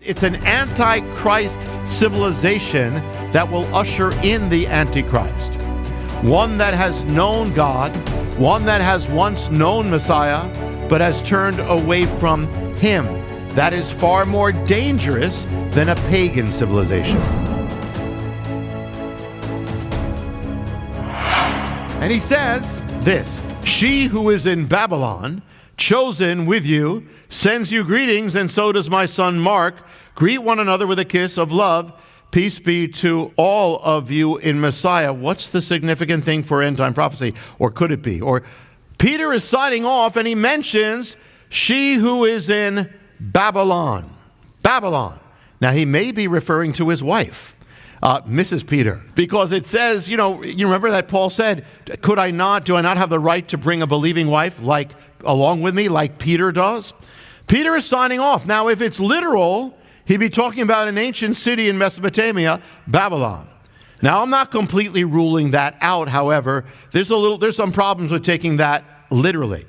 It's an Antichrist civilization that will usher in the Antichrist. One that has known God, one that has once known Messiah, but has turned away from him. That is far more dangerous than a pagan civilization. And he says this, "She who is in Babylon, chosen with you, sends you greetings, and so does my son Mark. Greet one another with a kiss of love. Peace be to all of you in Messiah." What's the significant thing for end-time prophecy? Or could it be? Or Peter is signing off, and he mentions she who is in Babylon. Babylon. Now, he may be referring to his wife, Mrs. Peter, because it says, you remember that Paul said, do I not have the right to bring a believing wife along with me like Peter does? Peter is signing off. Now, if it's literal, he'd be talking about an ancient city in Mesopotamia, Babylon. Now, I'm not completely ruling that out, however. There's some problems with taking that literally.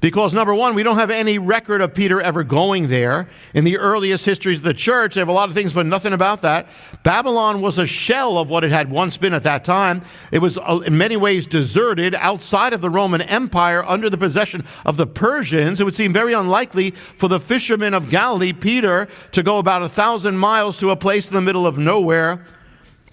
Because number one, we don't have any record of Peter ever going there. In the earliest histories of the church, they have a lot of things, but nothing about that. Babylon was a shell of what it had once been at that time. It was in many ways deserted outside of the Roman Empire under the possession of the Persians. It would seem very unlikely for the fishermen of Galilee, Peter, to go about 1,000 miles to a place in the middle of nowhere.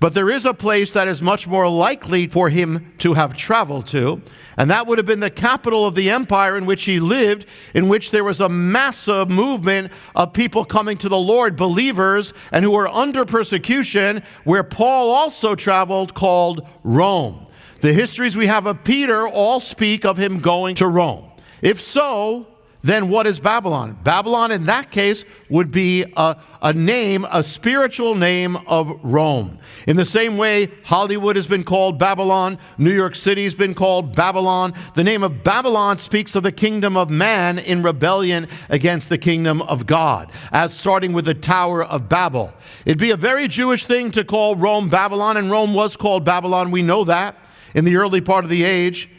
But there is a place that is much more likely for him to have traveled to, and that would have been the capital of the empire in which he lived, in which there was a massive movement of people coming to the Lord, believers, and who were under persecution, where Paul also traveled, called Rome. The histories we have of Peter all speak of him going to Rome. If so, then what is Babylon? Babylon, in that case, would be a name, a spiritual name of Rome. In the same way, Hollywood has been called Babylon. New York City has been called Babylon. The name of Babylon speaks of the kingdom of man in rebellion against the kingdom of God, as starting with the Tower of Babel. It'd be a very Jewish thing to call Rome Babylon, and Rome was called Babylon. We know that in the early part of the age.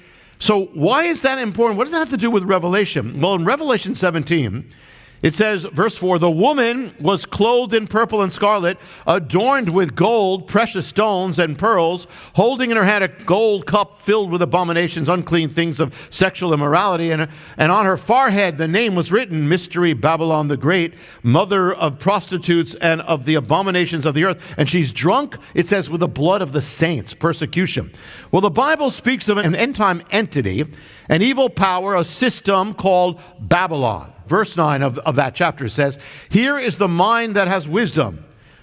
So why is that important? What does that have to do with Revelation? Well, in Revelation 17, it says, verse 4, "The woman was clothed in purple and scarlet, adorned with gold, precious stones, and pearls, holding in her hand a gold cup filled with abominations, unclean things of sexual immorality. And on her forehead the name was written, Mystery Babylon the Great, mother of prostitutes and of the abominations of the earth. And she's drunk," it says, "with the blood of the saints," persecution. Well, the Bible speaks of an end-time entity, an evil power, a system called Babylon. Verse 9 of that chapter says, "Here is the mind that has wisdom.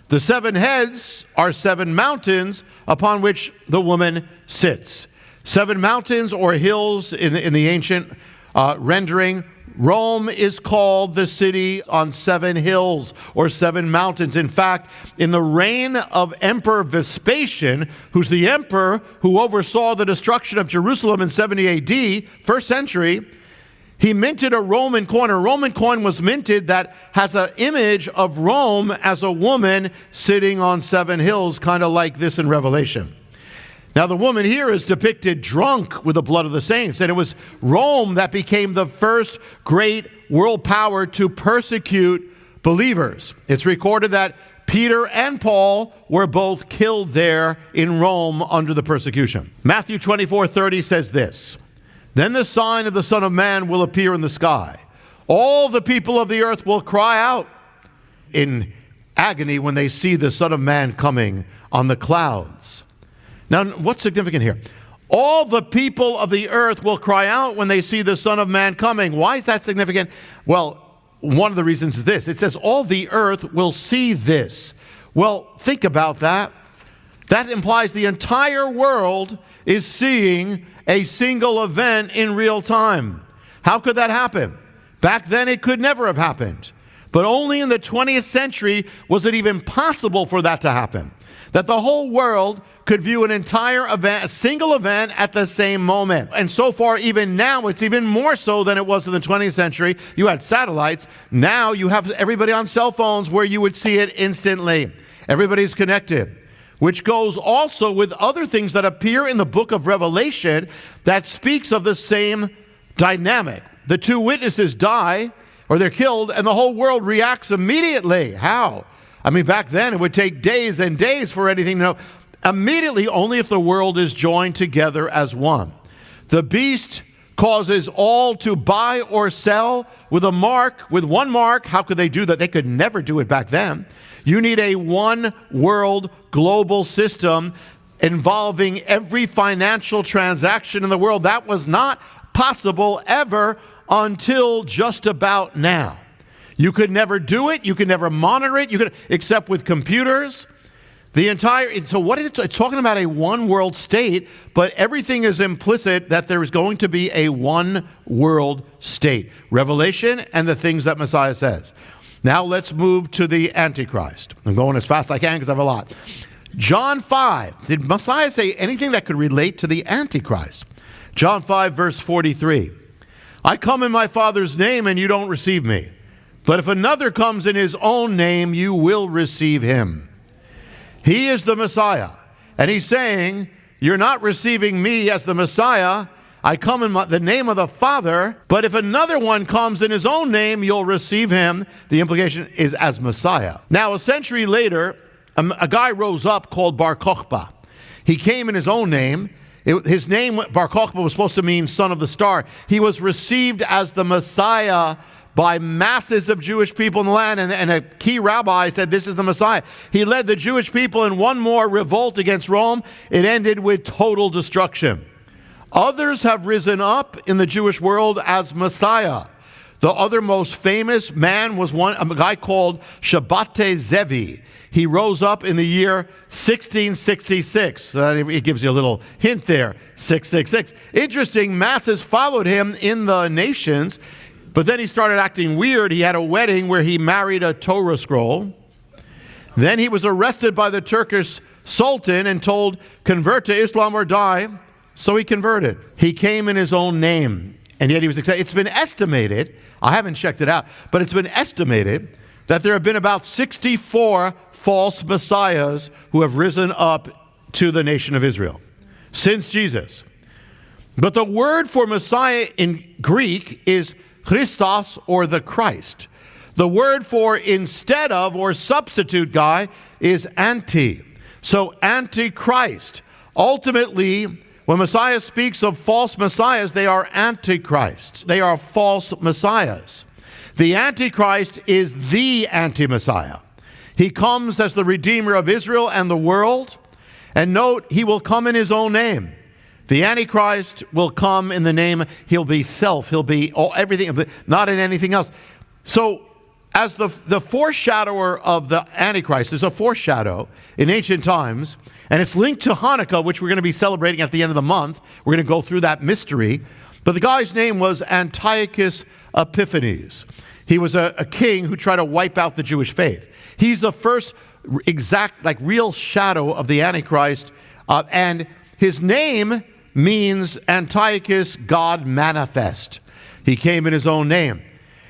The 7 heads are 7 mountains upon which the woman sits." 7 mountains or hills in the ancient rendering. Rome is called the city on 7 hills or 7 mountains. In fact, in the reign of Emperor Vespasian, who's the emperor who oversaw the destruction of Jerusalem in 70 AD, first century, he minted a Roman coin. A Roman coin was minted that has an image of Rome as a woman sitting on 7 hills, kind of like this in Revelation. Now, the woman here is depicted drunk with the blood of the saints, and it was Rome that became the first great world power to persecute believers. It's recorded that Peter and Paul were both killed there in Rome under the persecution. Matthew 24:30 says this, "Then the sign of the Son of Man will appear in the sky. All the people of the earth will cry out in agony when they see the Son of Man coming on the clouds." Now, what's significant here? All the people of the earth will cry out when they see the Son of Man coming. Why is that significant? Well, one of the reasons is this. It says all the earth will see this. Well, think about that. That implies the entire world is seeing a single event in real time. How could that happen? Back then, it could never have happened. But only in the 20th century was it even possible for that to happen. That the whole world could view an entire event, a single event at the same moment. And so far, even now, it's even more so than it was in the 20th century. You had satellites. Now you have everybody on cell phones where you would see it instantly. Everybody's connected, which goes also with other things that appear in the book of Revelation that speaks of the same dynamic. The 2 witnesses die, or they're killed, and the whole world reacts immediately. How? I mean, back then it would take days and days for anything to know. Immediately, only if the world is joined together as one. The beast causes all to buy or sell with a mark, with one mark. How could they do that? They could never do it back then. You need a one world global system involving every financial transaction in the world. That was not possible ever until just about now. You could never do it. You could never monitor it. You could, except with computers. So what is it? It's talking about a one world state, but everything is implicit that there is going to be a one world state. Revelation and the things that Messiah says. Now let's move to the Antichrist. I'm going as fast as I can because I have a lot. John 5. Did Messiah say anything that could relate to the Antichrist? John 5 verse 43. I come in my Father's name and you don't receive me. But if another comes in his own name, you will receive him. He is the Messiah. And he's saying, you're not receiving me as the Messiah. I come in the name of the Father. But if another one comes in his own name, you'll receive him. The implication is as Messiah. Now, a century later, a guy rose up called Bar Kokhba. He came in his own name. His name, Bar Kokhba, was supposed to mean son of the star. He was received as the Messiah by masses of Jewish people in the land, and a key rabbi said, this is the Messiah. He led the Jewish people in one more revolt against Rome. It ended with total destruction. Others have risen up in the Jewish world as Messiah. The other most famous man was a guy called Shabbate Zevi. He rose up in the year 1666. It gives you a little hint there, 666. Interesting, masses followed him in the nations. But then he started acting weird. He had a wedding where he married a Torah scroll. Then he was arrested by the Turkish Sultan and told, convert to Islam or die. So he converted. He came in his own name, and yet he was accepted. It's been estimated, I haven't checked it out, but it's been estimated that there have been about 64 false messiahs who have risen up to the nation of Israel since Jesus. But the word for Messiah in Greek is Christos, or the Christ. The word for instead of or substitute guy is anti. So Antichrist. Ultimately, when Messiah speaks of false messiahs, they are antichrists. They are false messiahs. The Antichrist is the anti-Messiah. He comes as the Redeemer of Israel and the world. And note, he will come in his own name. The Antichrist will come in the name, he'll be self, he'll be everything, not in anything else. So as the foreshadower of the Antichrist, there's a foreshadow in ancient times, and it's linked to Hanukkah, which we're going to be celebrating at the end of the month. We're going to go through that mystery. But the guy's name was Antiochus Epiphanes. He was a king who tried to wipe out the Jewish faith. He's the first exact, real shadow of the Antichrist, and his name means Antiochus, God manifest. He came in his own name.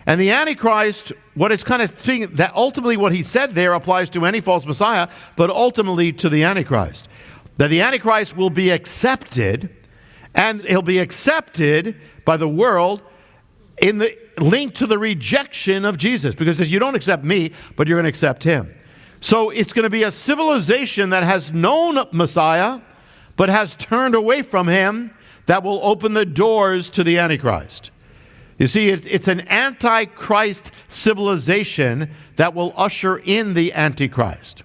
And the Antichrist, what it's kind of speaking, that ultimately what he said there applies to any false Messiah, but ultimately to the Antichrist. That the Antichrist will be accepted, and he'll be accepted by the world in the link to the rejection of Jesus. Because you don't accept me, but you're going to accept him. So it's going to be a civilization that has known Messiah, but has turned away from him, that will open the doors to the Antichrist. You see, it's an antichrist civilization that will usher in the Antichrist.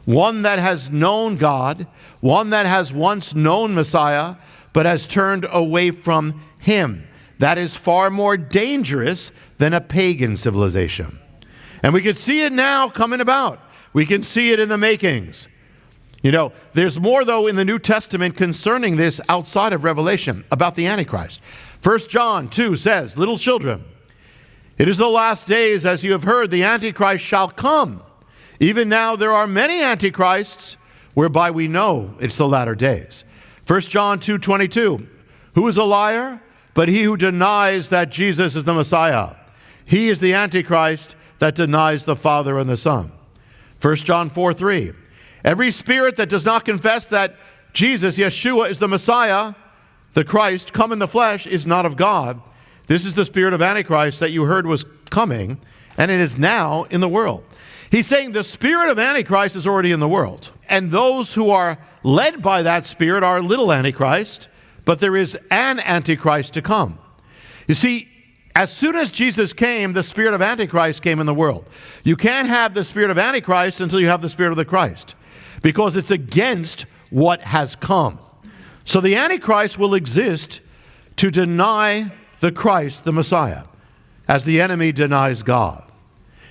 One that has known God, one that has once known Messiah, but has turned away from him. That is far more dangerous than a pagan civilization. And we can see it now coming about. We can see it in the makings. You know, there's more, though, in the New Testament concerning this outside of Revelation about the Antichrist. 1 John 2 says, little children, it is the last days, as you have heard, the Antichrist shall come. Even now there are many Antichrists, whereby we know it's the latter days. 1 John 2:22, who is a liar? But he who denies that Jesus is the Messiah. He is the Antichrist that denies the Father and the Son. 1 John 4:3, every spirit that does not confess that Jesus, Yeshua, is the Messiah, the Christ, come in the flesh, is not of God. This is the spirit of Antichrist that you heard was coming, and it is now in the world. He's saying the spirit of Antichrist is already in the world. And those who are led by that spirit are little Antichrist, but there is an Antichrist to come. You see, as soon as Jesus came, the spirit of Antichrist came in the world. You can't have the spirit of Antichrist until you have the spirit of the Christ, because it's against what has come. So the Antichrist will exist to deny the Christ, the Messiah, as the enemy denies God.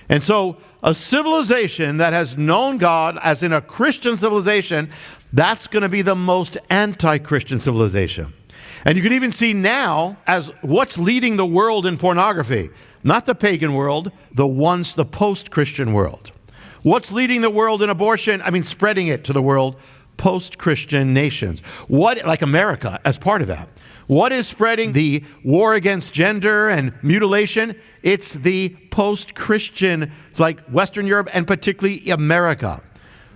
And so a civilization that has known God, as in a Christian civilization, that's going to be the most anti-Christian civilization. And you can even see now as what's leading the world in pornography, not the pagan world, the post-Christian world. What's leading the world in abortion? Spreading it to the world, post-Christian nations. What, like America, as part of that. What is spreading the war against gender and mutilation? It's the post-Christian, like Western Europe and particularly America.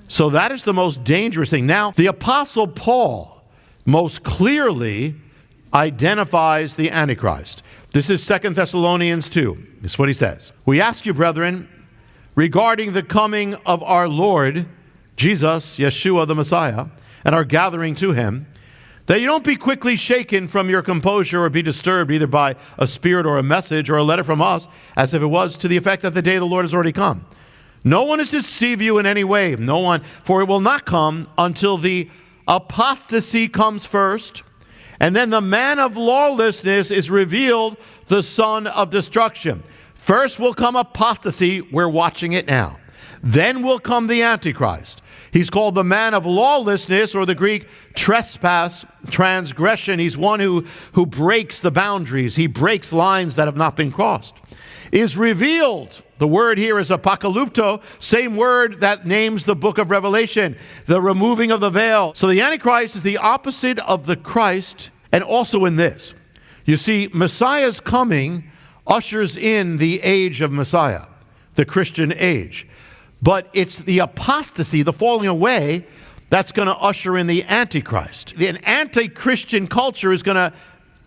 So that is the most dangerous thing. Now, the Apostle Paul most clearly identifies the Antichrist. This is 2 Thessalonians 2. This is what he says. We ask you, brethren, regarding the coming of our Lord, Jesus, Yeshua the Messiah, and our gathering to him, that you don't be quickly shaken from your composure or be disturbed either by a spirit or a message or a letter from us, as if it was to the effect that the day of the Lord has already come. No one is to deceive you in any way. No one, for it will not come until the apostasy comes first, and then the man of lawlessness is revealed, the son of destruction. First will come apostasy. We're watching it now. Then will come the Antichrist. He's called the man of lawlessness, or the Greek trespass, transgression. He's one who breaks the boundaries. He breaks lines that have not been crossed. Is revealed. The word here is apocalypto, same word that names the book of Revelation, the removing of the veil. So the Antichrist is the opposite of the Christ, and also in this. You see, Messiah's coming ushers in the age of Messiah, the Christian age. But it's the apostasy, the falling away, that's going to usher in the Antichrist. An anti-Christian culture is going to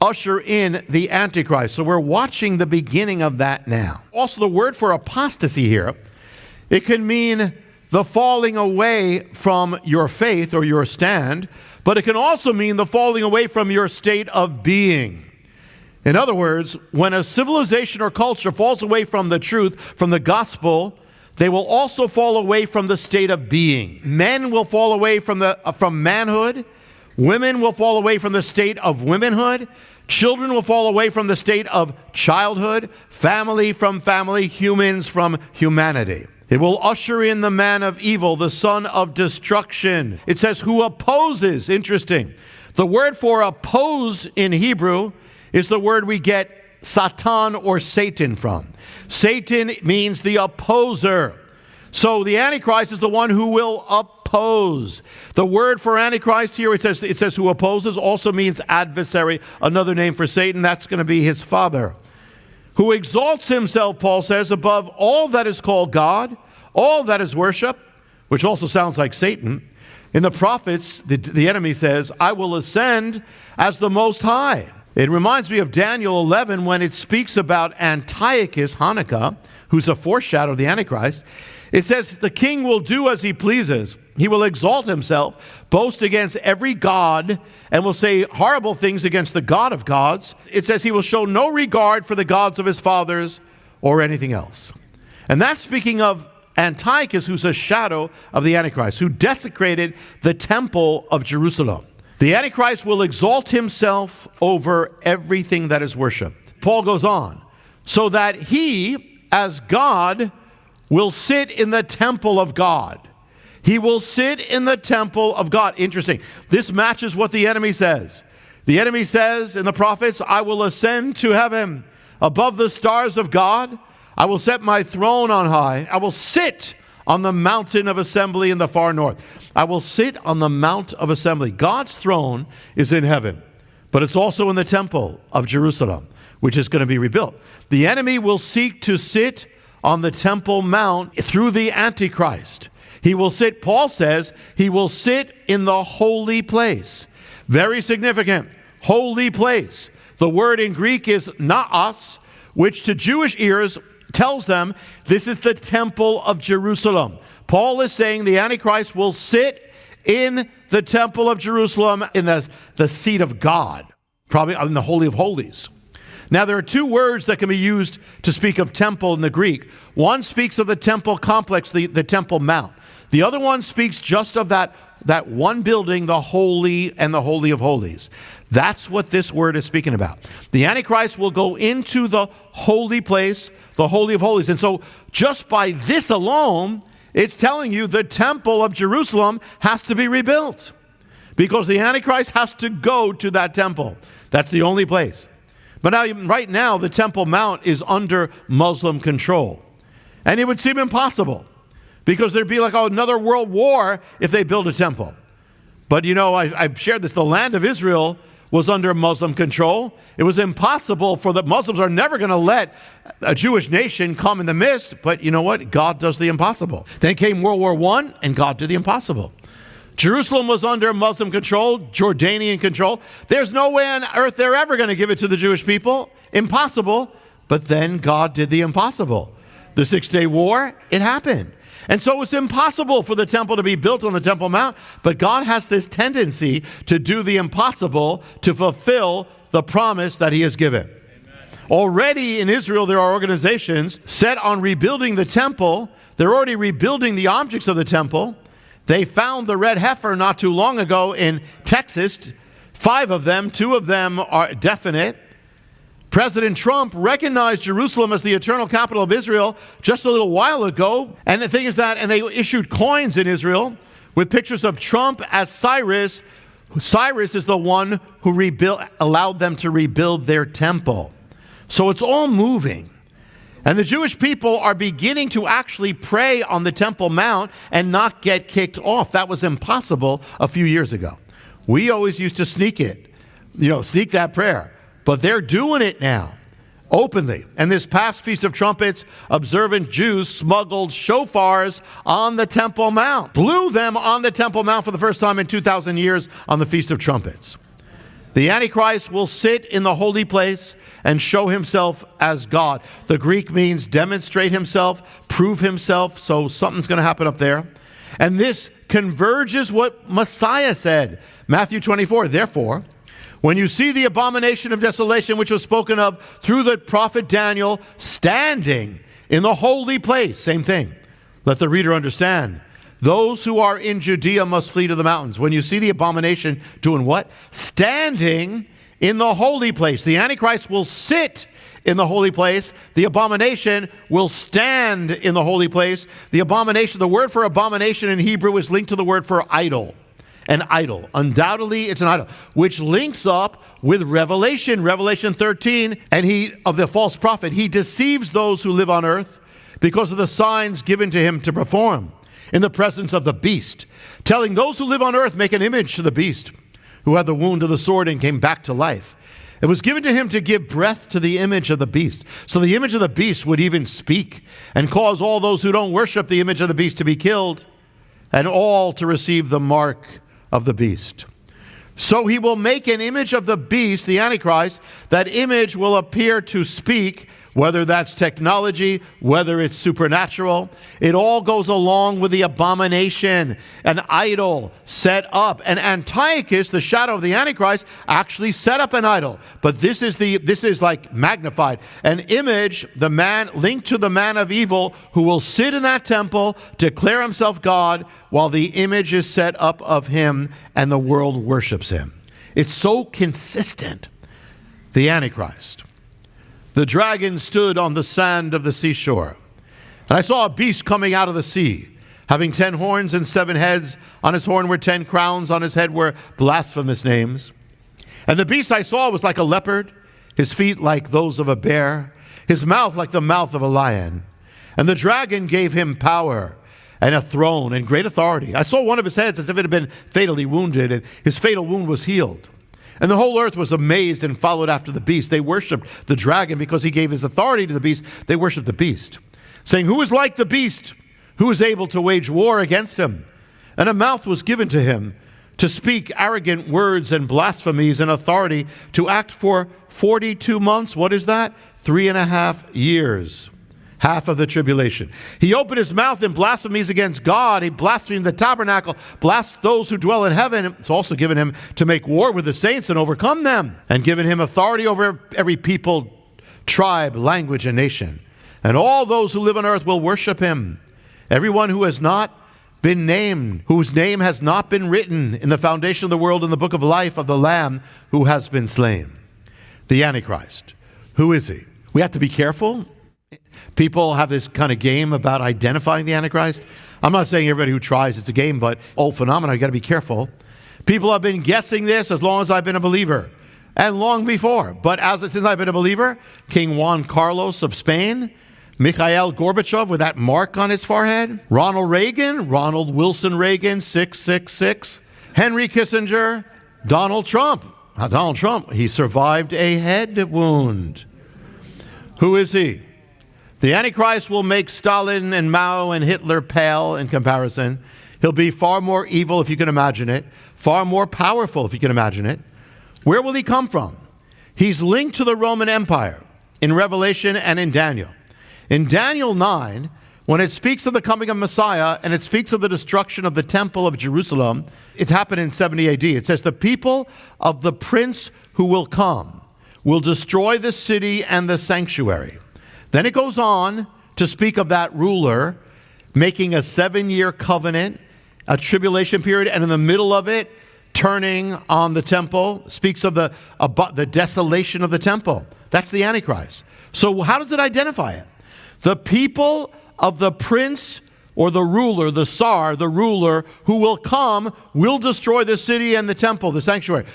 usher in the Antichrist. So we're watching the beginning of that now. Also, the word for apostasy here, it can mean the falling away from your faith or your stand, but it can also mean the falling away from your state of being. In other words, when a civilization or culture falls away from the truth, from the gospel, they will also fall away from the state of being. Men will fall away from manhood. Women will fall away from the state of womanhood. Children will fall away from the state of childhood. Family from family. Humans from humanity. It will usher in the man of evil, the son of destruction. It says, who opposes. Interesting. The word for oppose in Hebrew is the word we get Satan or Satan from. Satan means the opposer. So the Antichrist is the one who will oppose. The word for Antichrist here, it says who opposes, also means adversary, another name for Satan. That's going to be his father. Who exalts himself, Paul says, above all that is called God, all that is worship, which also sounds like Satan. In the prophets, the enemy says, I will ascend as the Most High. It reminds me of Daniel 11 when it speaks about Antiochus, Hanukkah, who's a foreshadow of the Antichrist. It says, the king will do as he pleases. He will exalt himself, boast against every god, and will say horrible things against the God of gods. It says he will show no regard for the gods of his fathers or anything else. And that's speaking of Antiochus, who's a shadow of the Antichrist, who desecrated the temple of Jerusalem. The Antichrist will exalt himself over everything that is worshipped. Paul goes on, so that he, as God, will sit in the temple of God. He will sit in the temple of God. Interesting. This matches what the enemy says. The enemy says in the prophets, I will ascend to heaven above the stars of God. I will set my throne on high. I will sit on the mountain of assembly in the far north. I will sit on the mount of assembly. God's throne is in heaven, but it's also in the temple of Jerusalem, which is going to be rebuilt. The enemy will seek to sit on the temple mount through the Antichrist. He will sit, Paul says, he will sit in the holy place. Very significant. Holy place. The word in Greek is naos, which to Jewish ears tells them this is the temple of Jerusalem. Paul is saying the Antichrist will sit in the temple of Jerusalem, in the seat of God, probably in the Holy of Holies. Now, there are two words that can be used to speak of temple in the Greek. One speaks of the temple complex, the Temple Mount. The other one speaks just of that one building, the Holy and the Holy of Holies. That's what this word is speaking about. The Antichrist will go into the holy place, the Holy of Holies. And so just by this alone, it's telling you the temple of Jerusalem has to be rebuilt, because the Antichrist has to go to that temple. That's the only place. But now, right now, the Temple Mount is under Muslim control. And it would seem impossible, because there'd be like another world war if they build a temple. But you know, I've shared this. The land of Israel was under Muslim control. It was impossible for the Muslims are never going to let a Jewish nation come in the midst. But you know what? God does the impossible. Then came World War I, and God did the impossible. Jerusalem was under Muslim control, Jordanian control. There's no way on earth they're ever going to give it to the Jewish people. Impossible. But then God did the impossible. The Six-Day War, it happened. And so it's impossible for the temple to be built on the Temple Mount, but God has this tendency to do the impossible to fulfill the promise that he has given. Amen. Already in Israel, there are organizations set on rebuilding the temple. They're already rebuilding the objects of the temple. They found the red heifer not too long ago in Texas. 5 of them, 2 of them are definite. President Trump recognized Jerusalem as the eternal capital of Israel just a little while ago. And the thing is that, and they issued coins in Israel with pictures of Trump as Cyrus. Cyrus is the one who allowed them to rebuild their temple. So it's all moving. And the Jewish people are beginning to actually pray on the Temple Mount and not get kicked off. That was impossible a few years ago. We always used to sneak that prayer. But they're doing it now, openly. And this past Feast of Trumpets, observant Jews smuggled shofars on the Temple Mount, blew them on the Temple Mount for the first time in 2,000 years on the Feast of Trumpets. The Antichrist will sit in the holy place and show himself as God. The Greek means demonstrate himself, prove himself, so something's going to happen up there. And this converges what Messiah said. Matthew 24, therefore, when you see the abomination of desolation which was spoken of through the prophet Daniel standing in the holy place, same thing. Let the reader understand. Those who are in Judea must flee to the mountains. When you see the abomination doing what? Standing in the holy place. The Antichrist will sit in the holy place. The abomination will stand in the holy place. The abomination, the word for abomination in Hebrew is linked to the word for idol. An idol. Undoubtedly, it's an idol, which links up with Revelation 13, and he, of the false prophet, he deceives those who live on earth because of the signs given to him to perform in the presence of the beast, telling those who live on earth, make an image to the beast who had the wound of the sword and came back to life. It was given to him to give breath to the image of the beast. So the image of the beast would even speak and cause all those who don't worship the image of the beast to be killed, and all to receive the mark of the beast. So he will make an image of the beast, the Antichrist. That image will appear to speak, whether that's technology, whether it's supernatural. It all goes along with the abomination, an idol set up. And Antiochus, the shadow of the Antichrist, actually set up an idol. But this is like magnified. An image, the man linked to the man of evil who will sit in that temple, declare himself God, while the image is set up of him and the world worships him. It's so consistent. The Antichrist. The dragon stood on the sand of the seashore. And I saw a beast coming out of the sea, having 10 horns and 7 heads. On his horn were 10 crowns. On his head were blasphemous names. And the beast I saw was like a leopard, his feet like those of a bear, his mouth like the mouth of a lion. And the dragon gave him power and a throne and great authority. I saw one of his heads as if it had been fatally wounded, and his fatal wound was healed. And the whole earth was amazed and followed after the beast. They worshipped the dragon because he gave his authority to the beast. They worshipped the beast, saying, "Who is like the beast? Who is able to wage war against him?" And a mouth was given to him to speak arrogant words and blasphemies, and authority to act for 42 months. What is that? 3.5 years. half of the tribulation. He opened his mouth in blasphemies against God. He blasphemed the tabernacle, blasphemed those who dwell in heaven. It's also given him to make war with the saints and overcome them, and given him authority over every people, tribe, language, and nation. And all those who live on earth will worship him. Everyone who has not been named, whose name has not been written in the foundation of the world in the book of life of the Lamb who has been slain. The Antichrist. Who is he? We have to be careful. People have this kind of game about identifying the Antichrist. I'm not saying everybody who tries it's a game, but old phenomenon, you got to be careful. People have been guessing this as long as I've been a believer, and long before. But since I've been a believer, King Juan Carlos of Spain, Mikhail Gorbachev with that mark on his forehead, Ronald Reagan, Ronald Wilson Reagan, 666, Henry Kissinger, Donald Trump. Donald Trump, he survived a head wound. Who is he? The Antichrist will make Stalin and Mao and Hitler pale in comparison. He'll be far more evil, if you can imagine it, far more powerful, if you can imagine it. Where will he come from? He's linked to the Roman Empire in Revelation and in Daniel. In Daniel 9, when it speaks of the coming of Messiah and it speaks of the destruction of the temple of Jerusalem, it happened in 70 AD. It says, the people of the prince who will come will destroy the city and the sanctuary. Then it goes on to speak of that ruler making a 7-year covenant, a tribulation period, and in the middle of it, turning on the temple, speaks of the desolation of the temple. That's the Antichrist. So how does it identify it? The people of the prince or the ruler, the Tsar, the ruler, who will come, will destroy the city and the temple, the sanctuary.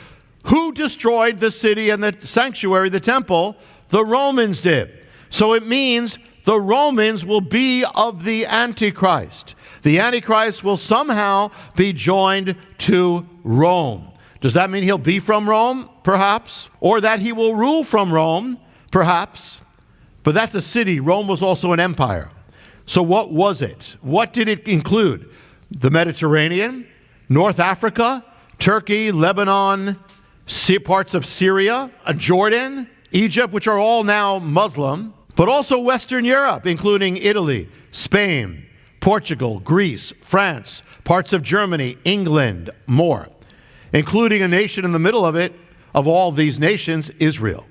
Who destroyed the city and the sanctuary, the temple? The Romans did. So it means the Romans will be of the Antichrist. The Antichrist will somehow be joined to Rome. Does that mean he'll be from Rome? Perhaps. Or that he will rule from Rome? Perhaps. But that's a city. Rome was also an empire. So what was it? What did it include? The Mediterranean, North Africa, Turkey, Lebanon, parts of Syria, Jordan, Egypt, which are all now Muslim, but also Western Europe, including Italy, Spain, Portugal, Greece, France, parts of Germany, England, more, including a nation in the middle of it, of all these nations, Israel.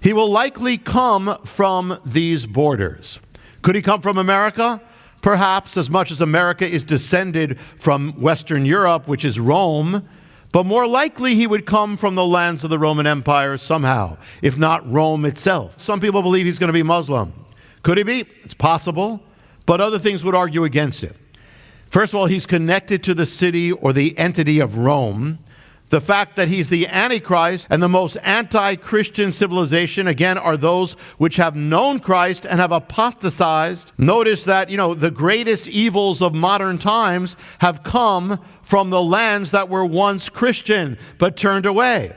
He will likely come from these borders. Could he come from America? Perhaps, as much as America is descended from Western Europe, which is Rome, but more likely he would come from the lands of the Roman Empire somehow, if not Rome itself. Some people believe he's going to be Muslim. Could he be? It's possible, but other things would argue against it. First of all, he's connected to the city or the entity of Rome. The fact that he's the Antichrist and the most anti-Christian civilization, again, are those which have known Christ and have apostatized. Notice that, the greatest evils of modern times have come from the lands that were once Christian but turned away.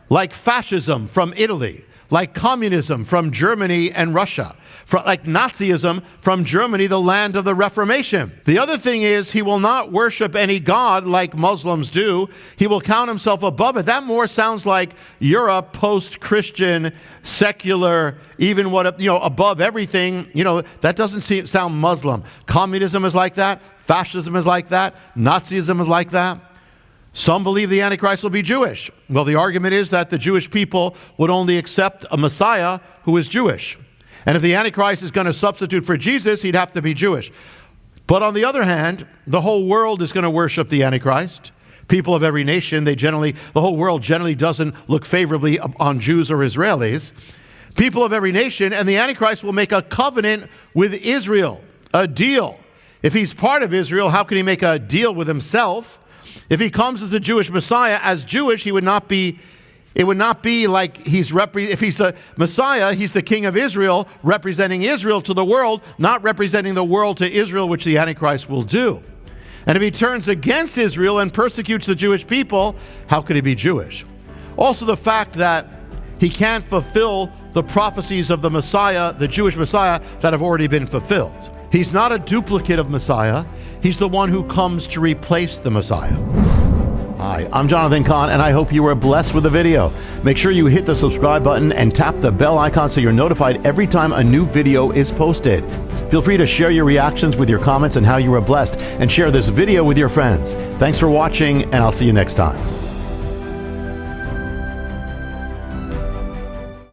Like fascism from Italy, like communism from Germany and Russia, like Nazism from Germany, the land of the Reformation. The other thing is he will not worship any god like Muslims do. He will count himself above it. That more sounds like Europe, post-Christian, secular, even above everything. That doesn't sound Muslim. Communism is like that. Fascism is like that. Nazism is like that. Some believe the Antichrist will be Jewish. Well, the argument is that the Jewish people would only accept a Messiah who is Jewish. And if the Antichrist is going to substitute for Jesus, he'd have to be Jewish. But on the other hand, the whole world is going to worship the Antichrist. People of every nation, the whole world generally doesn't look favorably on Jews or Israelis. People of every nation, and the Antichrist will make a covenant with Israel, a deal. If he's part of Israel, how can he make a deal with himself? If he comes as the Jewish Messiah, as Jewish, it would not be like if he's the Messiah, he's the King of Israel, representing Israel to the world, not representing the world to Israel, which the Antichrist will do. And if he turns against Israel and persecutes the Jewish people, how could he be Jewish? Also, the fact that he can't fulfill the prophecies of the Messiah, the Jewish Messiah, that have already been fulfilled. He's not a duplicate of Messiah. He's the one who comes to replace the Messiah. Hi, I'm Jonathan Cahn, and I hope you were blessed with the video. Make sure you hit the subscribe button and tap the bell icon so you're notified every time a new video is posted. Feel free to share your reactions with your comments and how you were blessed, and share this video with your friends. Thanks for watching, and I'll see you next time.